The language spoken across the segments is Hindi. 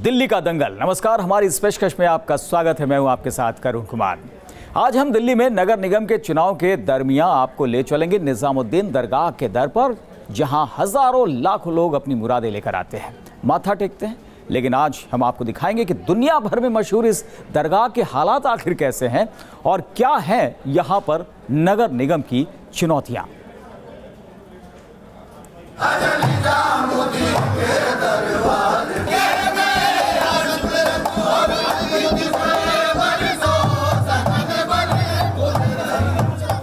दिल्ली का दंगल। नमस्कार, हमारी इस पेशकश में आपका स्वागत है। मैं हूं आपके साथ करुण कुमार। आज हम दिल्ली में नगर निगम के चुनाव के दरमियान आपको ले चलेंगे निजामुद्दीन दरगाह के दर पर, जहां हजारों लाखों लोग अपनी मुरादें लेकर आते हैं, माथा टेकते हैं। लेकिन आज हम आपको दिखाएंगे कि दुनिया भर में मशहूर इस दरगाह के हालात आखिर कैसे हैं और क्या है यहां पर नगर निगम की चुनौतियां।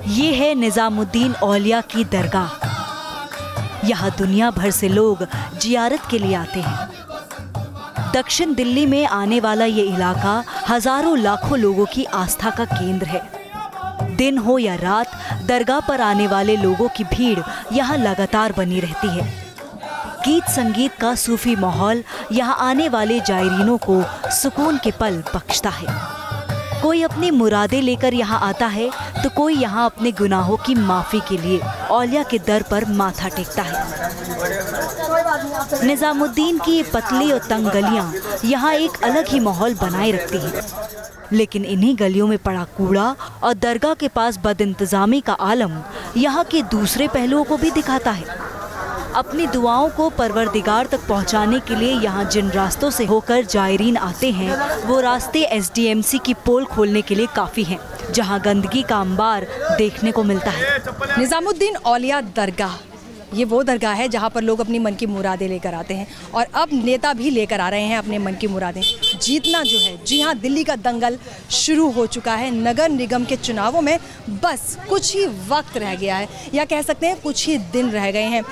ये है निजामुद्दीन औलिया की दरगाह। यहाँ दुनिया भर से लोग जियारत के लिए आते हैं। दक्षिण दिल्ली में आने वाला ये इलाका हजारों लाखों लोगों की आस्था का केंद्र है। दिन हो या रात, दरगाह पर आने वाले लोगों की भीड़ यहाँ लगातार बनी रहती है। गीत संगीत का सूफी माहौल यहाँ आने वाले जायरीनों को सुकून के पल बख्शता है। कोई अपनी मुरादें लेकर यहाँ आता है तो कोई यहाँ अपने गुनाहों की माफ़ी के लिए औलिया के दर पर माथा टेकता है। निजामुद्दीन की ये पतली और तंग गलियाँ यहाँ एक अलग ही माहौल बनाए रखती हैं। लेकिन इन्हीं गलियों में पड़ा कूड़ा और दरगाह के पास बदइंतजामी का आलम यहाँ के दूसरे पहलुओं को भी दिखाता है। अपनी दुआओं को परवरदिगार तक पहुंचाने के लिए यहाँ जिन रास्तों से होकर जायरीन आते हैं, वो रास्ते एसडीएमसी की पोल खोलने के लिए काफ़ी हैं, जहाँ गंदगी का अंबार देखने को मिलता है। निजामुद्दीन औलिया दरगाह, ये वो दरगाह है जहाँ पर लोग अपनी मन की मुरादें लेकर आते हैं और अब नेता भी लेकर आ रहे हैं अपने मन की मुरादें। जीतना जो है, जी हाँ, दिल्ली का दंगल शुरू हो चुका है। नगर निगम के चुनावों में बस कुछ ही वक्त रह गया है, या कह सकते हैं कुछ ही दिन रह गए हैं।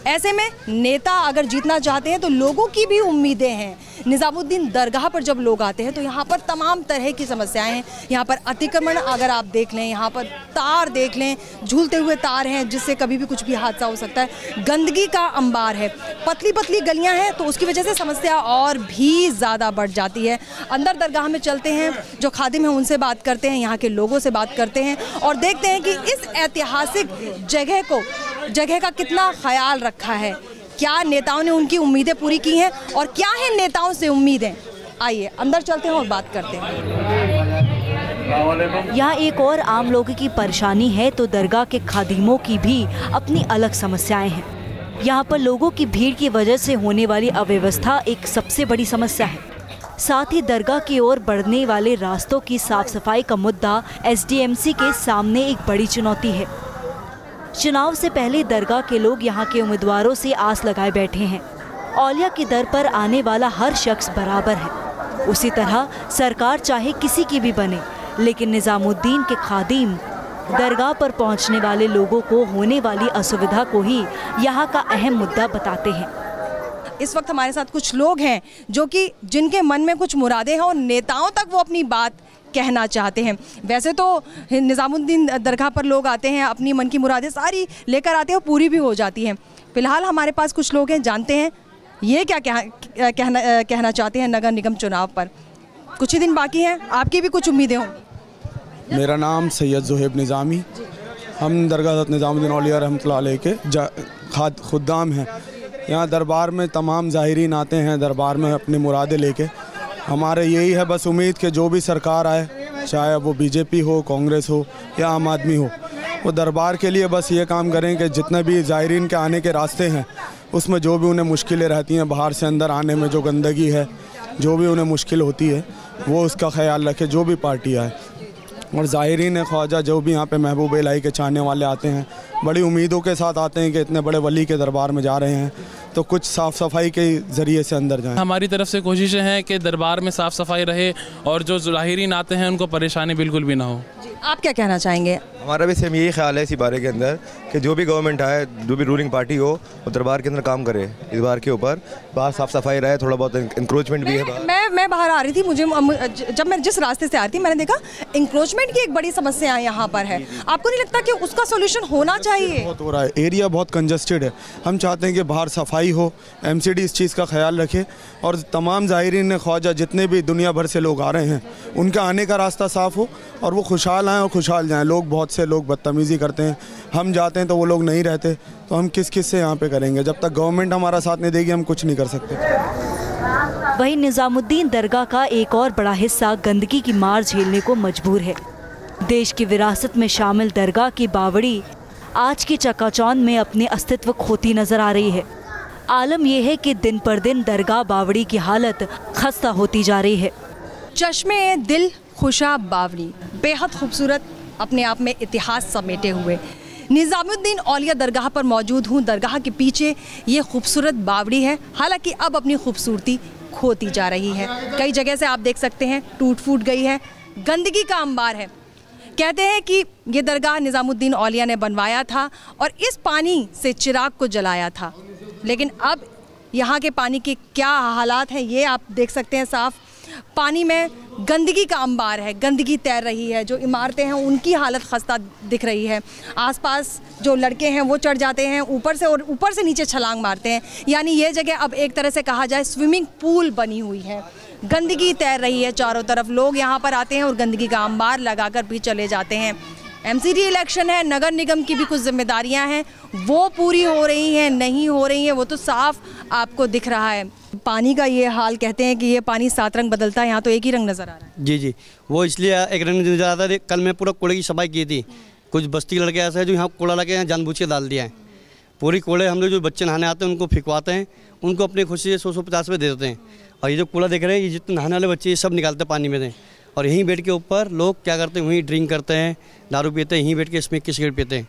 ऐसे में नेता अगर जीतना चाहते हैं तो लोगों की भी उम्मीदें हैं। निजामुद्दीन दरगाह पर जब लोग आते हैं तो यहाँ पर तमाम तरह की समस्याएं हैं। यहाँ पर अतिक्रमण अगर आप देख लें, यहाँ पर तार देख लें, झूलते हुए तार हैं जिससे कभी भी कुछ भी हादसा हो सकता है। गंदगी का अंबार है, पतली पतली गलियाँ हैं, तो उसकी वजह से समस्या और भी ज़्यादा बढ़ जाती है। अंदर दरगाह में चलते हैं, जो खादिम हैं उनसे बात करते हैं, यहाँ के लोगों से बात करते हैं और देखते हैं कि इस ऐतिहासिक जगह का कितना ख्याल रखा है। क्या नेताओं ने उनकी उम्मीदें पूरी की हैं और क्या है नेताओं से उम्मीदें। आइए अंदर चलते हैं और बात करते हैं। यहाँ एक और आम लोगों की परेशानी है तो दरगाह के खादिमों की भी अपनी अलग समस्याएं हैं। यहाँ पर लोगों की भीड़ की वजह से होने वाली अव्यवस्था एक सबसे बड़ी समस्या है। साथ ही दरगाह की ओर बढ़ने वाले रास्तों की साफ सफाई का मुद्दा एसडीएमसी के सामने एक बड़ी चुनौती है। चुनाव से पहले दरगाह के लोग यहाँ के उम्मीदवारों से आस लगाए बैठे हैं। औलिया के दर पर आने वाला हर शख्स बराबर है। उसी तरह सरकार चाहे किसी की भी बने, लेकिन निजामुद्दीन के खादिम दरगाह पर पहुँचने वाले लोगों को होने वाली असुविधा को ही यहाँ का अहम मुद्दा बताते हैं। इस वक्त हमारे साथ कुछ लोग हैं जो कि जिनके मन में कुछ मुरादें हैं और नेताओं तक वो अपनी बात कहना चाहते हैं। वैसे तो निजामुद्दीन दरगाह पर लोग आते हैं, अपनी मन की मुरादें सारी लेकर आते हैं, पूरी भी हो जाती हैं। फिलहाल हमारे पास कुछ लोग हैं, जानते हैं ये क्या कहना चाहते हैं नगर निगम चुनाव पर। कुछ ही दिन बाकी हैं, आपकी भी कुछ उम्मीदें होंगी। मेरा नाम सैयद ज़ुहैब निज़ामी, हम दरगाह निजामुद्दीन औलिया रहमतुल्लाह अलैह के खुद्दाम हैं। यहाँ दरबार में तमाम ज़ाहिरीन आते हैं, दरबार में अपनी मुरादें लेके। हमारे यही है बस उम्मीद कि जो भी सरकार आए, चाहे वो बीजेपी हो, कांग्रेस हो या आम आदमी हो, वो दरबार के लिए बस ये काम करें कि जितने भी ज़ाहिरीन के आने के रास्ते हैं उसमें जो भी उन्हें मुश्किलें रहती हैं, बाहर से अंदर आने में जो गंदगी है, जो भी उन्हें मुश्किल होती है, वो उसका ख्याल रखे जो भी पार्टी आए। और ज़ाहिरीन ख्वाजा जो भी यहाँ पे महबूब इलाही के चाहने वाले आते हैं, बड़ी उम्मीदों के साथ आते हैं कि इतने बड़े वली के दरबार में जा रहे हैं तो कुछ साफ़ सफाई के ज़रिए से अंदर जाएं। हमारी तरफ से कोशिशें हैं कि दरबार में साफ़ सफाई रहे और जो ज़ाहिरीन आते हैं उनको परेशानी बिल्कुल भी ना हो। आप क्या कहना चाहेंगे? हमारा भी सेम यही ख्याल है इसी बारे के अंदर कि जो भी गवर्नमेंट आए, जो भी रूलिंग पार्टी हो, वो दरबार के अंदर काम करे इस बार के ऊपर। बाहर साफ़ सफाई रहे, थोड़ा बहुत इंक्रोचमेंट भी है। मैं बाहर आ रही थी, जब मैं जिस रास्ते से आ रही थी मैंने देखा इंक्रोचमेंट की एक बड़ी समस्या यहाँ पर है। आपको नहीं लगता कि उसका सोल्यूशन होना चाहिए? बहुत हो रहा है, एरिया बहुत कंजस्टेड है। हम चाहते हैं कि बाहर सफाई हो, एमसीडी इस चीज़ का ख्याल रखे और तमाम ज़ाहिरीन ख्वाजा जितने भी दुनिया भर से लोग आ रहे हैं उनका आने का रास्ता साफ़ हो और वो खुशहाल आएँ और खुशहाल जाएँ। बहुत से लोग बदतमीज़ी करते हैं, हम जाते हैं तो वो लोग नहीं रहते, तो हम किस से यहाँ पे करेंगे। जब तक गवर्नमेंट हमारा साथ नहीं देगी हम कुछ नहीं कर सकते। वहीं निजामुद्दीन दरगाह का एक और बड़ा हिस्सा गंदगी की मार झेलने को मजबूर है। देश की विरासत में शामिल दरगाह की बावड़ी आज की चकाचौंध में अपने अस्तित्व खोती नजर आ रही है। आलम यह है कि दिन पर दिन दरगाह बावड़ी की हालत खस्ता होती जा रही है। चश्मे दिल खुशा बावड़ी बेहद खूबसूरत, अपने आप में इतिहास समेटे हुए। निजामुद्दीन औलिया दरगाह पर मौजूद हूँ। दरगाह के पीछे ये खूबसूरत बावड़ी है, हालांकि अब अपनी खूबसूरती खोती जा रही है। कई जगह से आप देख सकते हैं टूट फूट गई है, गंदगी का अंबार है। कहते हैं कि ये दरगाह निजामुद्दीन औलिया ने बनवाया था और इस पानी से चिराग को जलाया था, लेकिन अब यहाँ के पानी के क्या हालात हैं ये आप देख सकते हैं साफ। पानी में गंदगी का अंबार है, गंदगी तैर रही है। जो इमारतें हैं उनकी हालत खस्ता दिख रही है। आसपास जो लड़के हैं वो चढ़ जाते हैं ऊपर से और ऊपर से नीचे छलांग मारते हैं। यानी ये जगह अब एक तरह से कहा जाए स्विमिंग पूल बनी हुई है। गंदगी तैर रही है चारों तरफ, लोग यहाँ पर आते हैं और गंदगी का अंबार लगाकर भी चले जाते हैं। एमसीडी इलेक्शन है, नगर निगम की भी कुछ जिम्मेदारियां हैं, वो पूरी हो रही हैं नहीं हो रही हैं वो तो साफ आपको दिख रहा है। पानी का ये हाल, कहते हैं कि ये पानी 7 रंग बदलता है, यहाँ तो एक ही रंग नज़र आ रहा है। जी जी, वो इसलिए एक रंग नज़र आता है। कल मैं पूरा कूड़े की सफाई की थी। कुछ बस्ती के लड़के ऐसे हैं जो यहाँ कूड़ा लगे यहाँ जानबूझ के डाल दिया है। पूरी कूड़े हम लोग जो बच्चे नहाने आते हैं उनको फिकवाते हैं, उनको अपनी खुशी से 100-150 रुपये दे देते हैं। और ये जो कूड़ा देख रहे हैं ये जितने नहाने वाले बच्चे ये सब निकालते हैं पानी में से, और यहीं बैठ के ऊपर लोग क्या करते हैं वहीं ड्रिंक करते हैं, दारू पीते हैं, यहीं बैठ के इसमें की सिगरेट पीते हैं।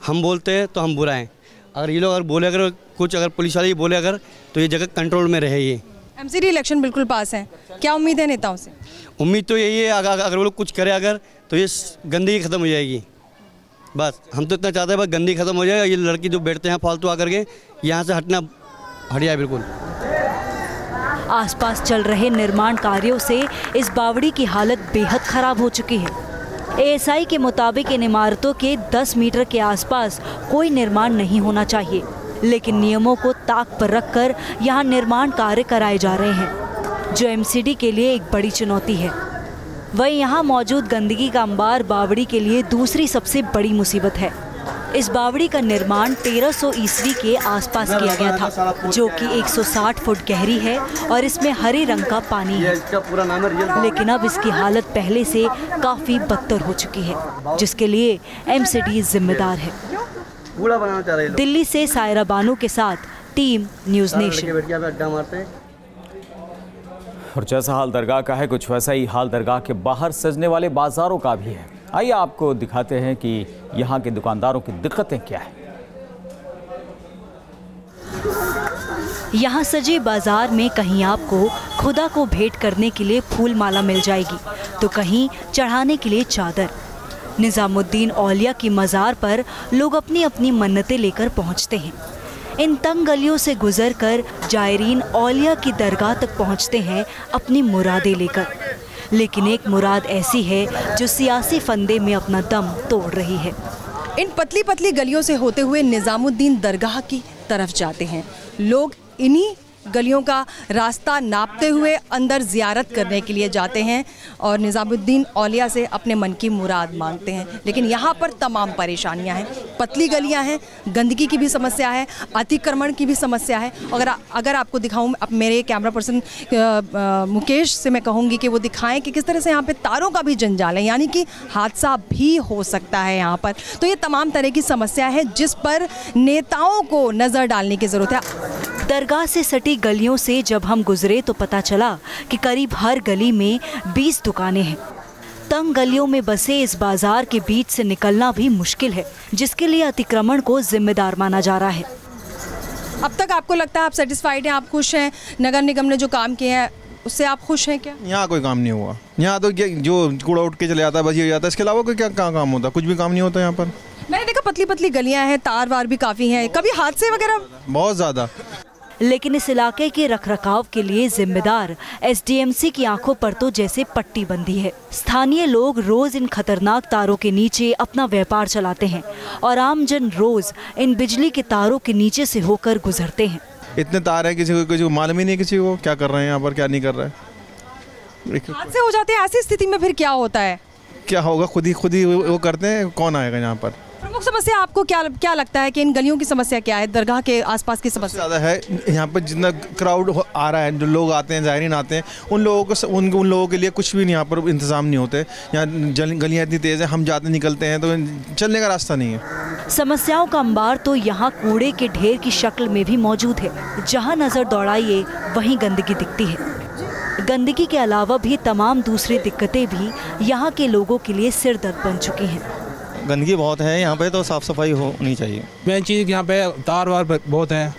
हम बोलते हैं तो हम बुरा हैं। अगर ये लोग अगर बोले, अगर कुछ अगर पुलिस वाले बोले अगर, तो ये जगह कंट्रोल में रहे। ये एमसीडी इलेक्शन बिल्कुल पास है, क्या उम्मीद है नेताओं से? उम्मीद तो यही है अगर वो लोग कुछ करें अगर, तो ये गंदगी ख़त्म हो जाएगी। बस हम तो इतना चाहते हैं बस गंदगी ख़त्म हो जाएगा। ये लड़की जो बैठते हैं फालतू आकर के, यहाँ से हट जाए बिल्कुल। आसपास चल रहे निर्माण कार्यों से इस बावड़ी की हालत बेहद खराब हो चुकी है। एएसआई के मुताबिक इन इमारतों के 10 मीटर के आसपास कोई निर्माण नहीं होना चाहिए, लेकिन नियमों को ताक पर रखकर यहाँ निर्माण कार्य कराए जा रहे हैं, जो एमसीडी के लिए एक बड़ी चुनौती है। वहीं यहाँ मौजूद गंदगी का अंबार बावड़ी के लिए दूसरी सबसे बड़ी मुसीबत है। इस बावड़ी का निर्माण 1300 ईस्वी के आसपास किया गया था, जो कि 160 फुट गहरी है और इसमें हरे रंग का पानी है। लेकिन अब इसकी हालत पहले से काफ़ी बदतर हो चुकी है, जिसके लिए एमसीडी जिम्मेदार है। दिल्ली से सायरा बानू के साथ टीम न्यूज़ नेशन। और जैसा हाल दरगाह का है, कुछ वैसा ही हाल दरगाह के बाहर सजने वाले बाजारों का भी है। आइए आपको दिखाते हैं कि यहाँ के दुकानदारों की दिक्कतें क्या हैं। यहाँ सजे बाजार में कहीं आपको खुदा को भेंट करने के लिए फूल माला मिल जाएगी, तो कहीं चढ़ाने के लिए चादर। निजामुद्दीन औलिया की मज़ार पर लोग अपनी अपनी मन्नतें लेकर पहुँचते हैं। इन तंग गलियों से गुजरकर जायरीन औलिया की दरगाह तक पहुँचते हैं अपनी मुरादें लेकर। लेकिन एक मुराद ऐसी है जो सियासी फंदे में अपना दम तोड़ रही है। इन पतली पतली गलियों से होते हुए निजामुद्दीन दरगाह की तरफ जाते हैं लोग। इन्हीं गलियों का रास्ता नापते हुए अंदर ज़ियारत करने के लिए जाते हैं और निजामुद्दीन औलिया से अपने मन की मुराद मांगते हैं। लेकिन यहाँ पर तमाम परेशानियाँ हैं, पतली गलियाँ हैं, गंदगी की भी समस्या है, अतिक्रमण की भी समस्या है। अगर आपको दिखाऊँ, अब मेरे कैमरा पर्सन मुकेश से मैं कहूँगी कि वो दिखाएं कि किस तरह से यहाँ पे तारों का भी जंजाल है, यानी कि हादसा भी हो सकता है यहाँ पर। तो ये तमाम तरह की समस्या है जिस पर नेताओं को नज़र डालने की ज़रूरत है। दरगाह से सटी गलियों से जब हम गुजरे तो पता चला कि करीब हर गली में 20 दुकानें हैं। तंग गलियों में बसे इस बाजार के बीच से निकलना भी मुश्किल है, जिसके लिए अतिक्रमण को जिम्मेदार माना जा रहा है। अब तक आपको लगता है आप सेटिस्फाइड हैं, आप खुश हैं? नगर निगम ने जो काम किया है उससे आप खुश हैं क्या? यहाँ कोई काम नहीं हुआ। यहाँ तो जो कूड़ा उठ के चले जाता है बस ये हो जाता है, इसके अलावा कोई क्या काम होता है? कुछ भी काम नहीं होता यहाँ पर। मैंने देखा पतली पतली गलियाँ हैं, तार वार भी काफ़ी हैं, कभी हादसे वगैरह? बहुत ज़्यादा। लेकिन इस इलाके के रखरखाव के लिए जिम्मेदार एसडीएमसी की आंखों पर तो जैसे पट्टी बंधी है। स्थानीय लोग रोज इन खतरनाक तारों के नीचे अपना व्यापार चलाते हैं और आमजन रोज इन बिजली के तारों के नीचे से होकर गुजरते हैं। इतने तार हैं, किसी को मालूम ही नहीं किसी को क्या कर रहे हैं यहाँ पर, क्या नहीं कर रहे हैं। हादसे हो जाते हैं। ऐसी स्थिति में फिर क्या होता है? क्या होगा, खुद ही वो करते हैं, कौन आएगा यहाँ पर? प्रमुख समस्या आपको क्या लगता है कि इन गलियों की समस्या क्या है, दरगाह के आसपास की समस्या? ज़्यादा है यहाँ पर जितना क्राउड आ रहा है, जो लोग आते हैं, ज़ायरीन आते हैं, उन लोगों के लिए कुछ भी यहाँ पर इंतज़ाम नहीं होते। यहाँ गलियाँ इतनी तेज़ हैं, हम जाते निकलते हैं तो चलने का रास्ता नहीं है। समस्याओं का अंबार तो यहाँ कूड़े के ढेर की शक्ल में भी मौजूद है। जहाँ नजर दौड़ाइए वहीं गंदगी दिखती है। गंदगी के अलावा भी तमाम दूसरी दिक्कतें भी यहाँ के लोगों के लिए सिर दर्द बन चुकी हैं। गंदगी बहुत है यहाँ पे, तो साफ सफाई होनी चाहिए। मेन चीज़ यहाँ पे तार वार बहुत है,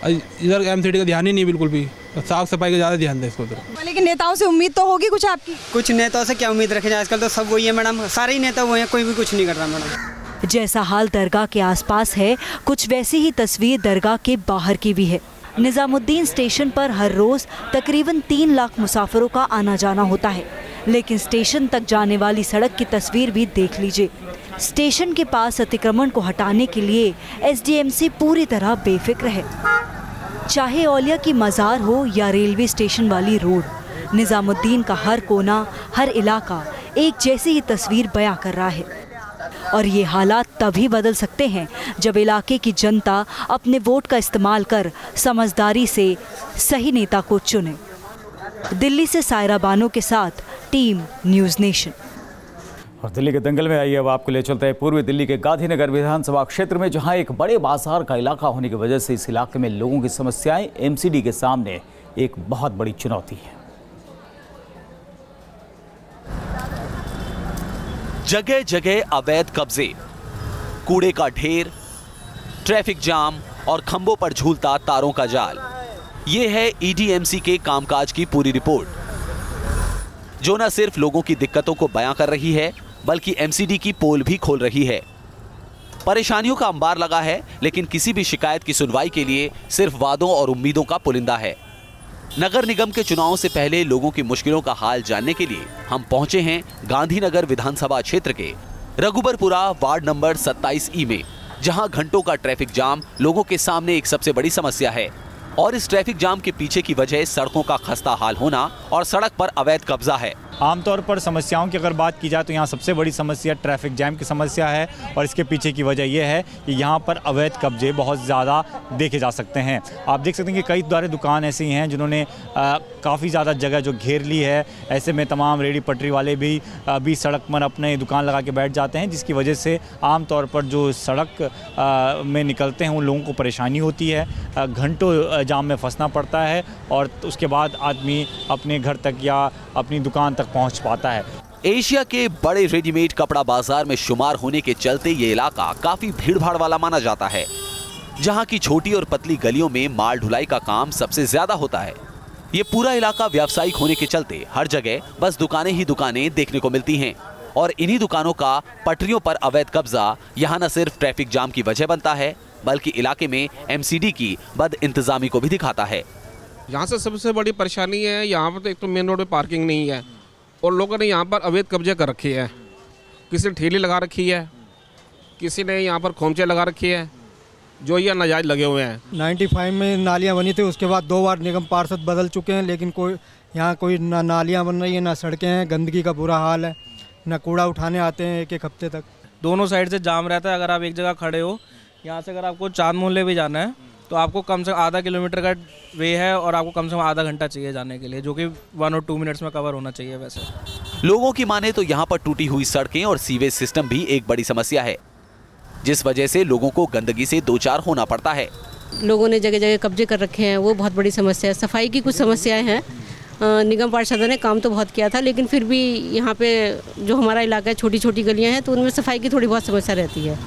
इधर एमसीडी का ध्यान ही नहीं बिल्कुल भी, साफ सफाई का ज़्यादा ध्यान दें इसको। लेकिन नेताओं से उम्मीद तो होगी कुछ आपकी? कुछ नेताओं से क्या उम्मीद रखें, आजकल तो सब वही है मैडम, सारे ही नेता वो हैं, कोई भी कुछ नहीं कर रहा मैडम। जैसा हाल दरगाह के आसपास है, कुछ वैसी ही तस्वीर दरगाह के बाहर की भी है। निजामुद्दीन स्टेशन पर हर रोज तकरीबन 3 लाख मुसाफिरों का आना जाना होता है, लेकिन स्टेशन तक जाने वाली सड़क की तस्वीर भी देख लीजिए। स्टेशन के पास अतिक्रमण को हटाने के लिए एसडीएमसी पूरी तरह बेफिक्र है। चाहे औलिया की मज़ार हो या रेलवे स्टेशन वाली रोड, निजामुद्दीन का हर कोना, हर इलाका एक जैसी ही तस्वीर बयां कर रहा है। और ये हालात तभी बदल सकते हैं जब इलाके की जनता अपने वोट का इस्तेमाल कर समझदारी से सही नेता को चुने। दिल्ली से सायरा बानो के साथ टीम न्यूज़ नेशन। और दिल्ली के दंगल में आइए अब आपको ले चलते हैं पूर्वी दिल्ली के गांधीनगर विधानसभा क्षेत्र में, जहां एक बड़े बाजार का इलाका होने की वजह से इस इलाके में लोगों की समस्याएं एमसीडी के सामने एक बहुत बड़ी चुनौती है। जगह जगह अवैध कब्जे, कूड़े का ढेर, ट्रैफिक जाम और खंभों पर झूलता तारों का जाल, ये है ईडीएमसी के कामकाज की पूरी रिपोर्ट, जो न सिर्फ लोगों की दिक्कतों को बयां कर रही है बल्कि एमसीडी की पोल भी खोल रही है। परेशानियों का अंबार लगा है, लेकिन किसी भी शिकायत की सुनवाई के लिए सिर्फ वादों और उम्मीदों का पुलिंदा है। नगर निगम के चुनाव से पहले लोगों की मुश्किलों का हाल जानने के लिए हम पहुंचे हैं गांधीनगर विधानसभा क्षेत्र के रघुबरपुरा वार्ड नंबर 27E में, जहां घंटों का ट्रैफिक जाम लोगों के सामने एक सबसे बड़ी समस्या है। और इस ट्रैफिक जाम के पीछे की वजह सड़कों का खस्ता हाल होना और सड़क पर अवैध कब्जा है। आमतौर पर समस्याओं की अगर बात की जाए तो यहाँ सबसे बड़ी समस्या ट्रैफिक जैम की समस्या है, और इसके पीछे की वजह यह है कि यहाँ पर अवैध कब्जे बहुत ज़्यादा देखे जा सकते हैं। आप देख सकते हैं कि कई द्वारे दुकान ऐसी हैं जिन्होंने काफ़ी ज़्यादा जगह जो घेर ली है। ऐसे में तमाम रेडी पटरी वाले भी सड़क पर अपने दुकान लगा के बैठ जाते हैं, जिसकी वजह से आमतौर पर जो सड़क में निकलते हैं उन लोगों को परेशानी होती है। घंटों जाम में फंसना पड़ता है और उसके बाद आदमी अपने घर तक या अपनी दुकान तक पहुंच पाता है। एशिया के बड़े रेडीमेड कपड़ा बाजार में शुमार होने के चलते ये इलाका काफी भीड़भाड़ वाला माना जाता है, जहां की छोटी और पतली गलियों में माल ढुलाई का काम सबसे ज्यादा होता है। ये पूरा इलाका व्यावसायिक होने के चलते हर जगह बस दुकानें ही दुकानें देखने को मिलती हैं, और इन्हीं दुकानों का पटरियों पर अवैध कब्जा यहाँ न सिर्फ ट्रैफिक जाम की वजह बनता है बल्कि इलाके में एमसीडी की बद इंतजामी को भी दिखाता है। यहाँ से सबसे बड़ी परेशानी है, यहाँ पर तो एक तो मेन रोड पे पार्किंग नहीं है और लोगों ने यहाँ पर अवैध कब्जे कर रखे हैं। किसी ने ठेली लगा रखी है, किसी ने यहाँ पर खोमचे लगा रखी है, जो ये नाजायज लगे हुए हैं। 95 में नालियाँ बनी थी, उसके बाद 2 बार निगम पार्षद बदल चुके हैं, लेकिन यहाँ कोई ना नालियाँ बन रही है, ना सड़कें हैं, गंदगी का बुरा हाल है, ना कूड़ा उठाने आते हैं एक हफ्ते तक। दोनों साइड से जाम रहता है। अगर आप एक जगह खड़े हो, यहाँ से अगर आपको चांद मोहल्ले भी जाना है तो आपको कम से कम आधा किलोमीटर का वे है और आपको कम से कम आधा घंटा चाहिए जाने के लिए, जो कि 1 और 2 मिनट्स में कवर होना चाहिए। वैसे लोगों की माने तो यहाँ पर टूटी हुई सड़कें और सीवेज सिस्टम भी एक बड़ी समस्या है, जिस वजह से लोगों को गंदगी से दो चार होना पड़ता है। लोगों ने जगह जगह कब्जे कर रखे हैं, वो बहुत बड़ी समस्या है। सफाई की कुछ समस्याएं हैं। निगम पार्षदों ने काम तो बहुत किया था, लेकिन फिर भी यहाँ पे जो हमारा इलाका है, छोटी छोटी गलियाँ हैं, तो उनमें सफाई की थोड़ी बहुत समस्या रहती है।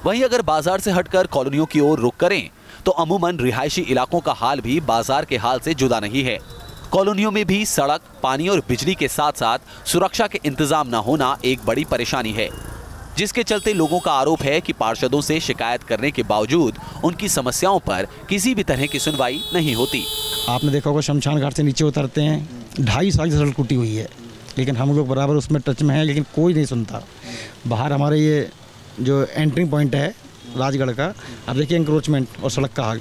वहीं अगर बाजार से हटकर कॉलोनियों की ओर रुख करें तो अमूमन रिहायशी इलाकों का हाल भी बाजार के हाल से जुदा नहीं है। कॉलोनियों में भी सड़क, पानी और बिजली के साथ साथ सुरक्षा के इंतजाम न होना एक बड़ी परेशानी है, जिसके चलते लोगों का आरोप है कि पार्षदों से शिकायत करने के बावजूद उनकी समस्याओं पर किसी भी तरह की सुनवाई नहीं होती। आपने देखा होगा शमशान घाट से नीचे उतरते हैं, 2.5 साल की सड़क टूटी हुई है, लेकिन हम लोग बराबर उसमें टच में हैं, लेकिन कोई नहीं सुनता। बाहर हमारे ये जो एंट्रिंग पॉइंट है राजगढ़ का, आप देखिए इंक्रोचमेंट और सड़क का हाल,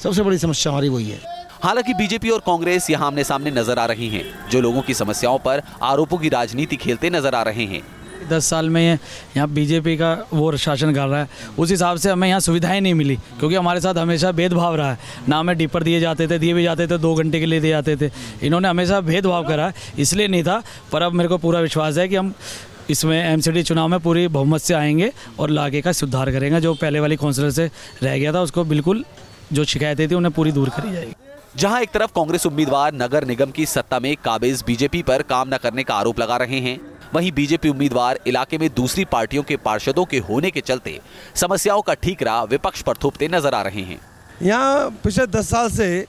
सबसे बड़ी समस्या हमारी वही है। हालांकि बीजेपी और कांग्रेस यहाँ आमने सामने नजर आ रही हैं, जो लोगों की समस्याओं पर आरोपों की राजनीति खेलते नजर आ रहे हैं। 10 साल में यहाँ बीजेपी का वो शासन कर रहा है, उस हिसाब से हमें यहाँ सुविधाएं नहीं मिली, क्योंकि हमारे साथ हमेशा भेदभाव रहा है। ना हमें डिपर दिए भी जाते थे 2 घंटे के लिए दिए जाते थे। इन्होंने हमेशा भेदभाव करा, इसलिए नहीं था। पर अब मेरे को पूरा विश्वास है कि हम इसमें एमसीडी चुनाव में पूरी बहुमत से आएंगे और इलाके का सुधार करेंगे। जो पहले वाली काउंसिलर से रह गया था उसको बिल्कुल, जो शिकायतें थी उन्हें पूरी दूर करी जाएगी। जहां एक तरफ कांग्रेस उम्मीदवार नगर निगम की सत्ता में काबिज बीजेपी पर काम न करने का आरोप लगा रहे हैं, वहीं बीजेपी उम्मीदवार इलाके में दूसरी पार्टियों के पार्षदों के होने के चलते समस्याओं का ठीकरा विपक्ष पर थोपते नजर आ रहे हैं। यहाँ पिछले 10 साल से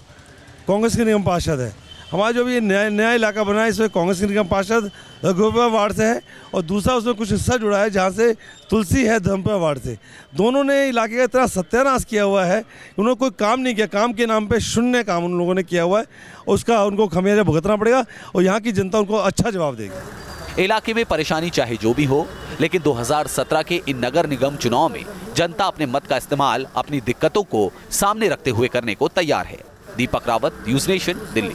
कांग्रेस के निगम पार्षद है। हमारा जो भी नया इलाका बना है इसमें कांग्रेस के निगम पार्षद रघुवर वार्ड से है और दूसरा उसमें कुछ हिस्सा जुड़ा है जहाँ से तुलसी है धर्मपुरा वार्ड से। दोनों ने इलाके का इतना सत्यानाश किया हुआ है, उन्होंने कोई काम नहीं किया। काम के नाम पे शून्य काम उन लोगों ने किया हुआ है, उसका उनको खमियाजा भुगतना पड़ेगा और यहाँ की जनता उनको अच्छा जवाब देगी। इलाके में परेशानी चाहे जो भी हो, लेकिन 2017 के इन नगर निगम चुनाव में जनता अपने मत का इस्तेमाल अपनी दिक्कतों को सामने रखते हुए करने को तैयार है। Deepak Rawat, news nation, Delhi.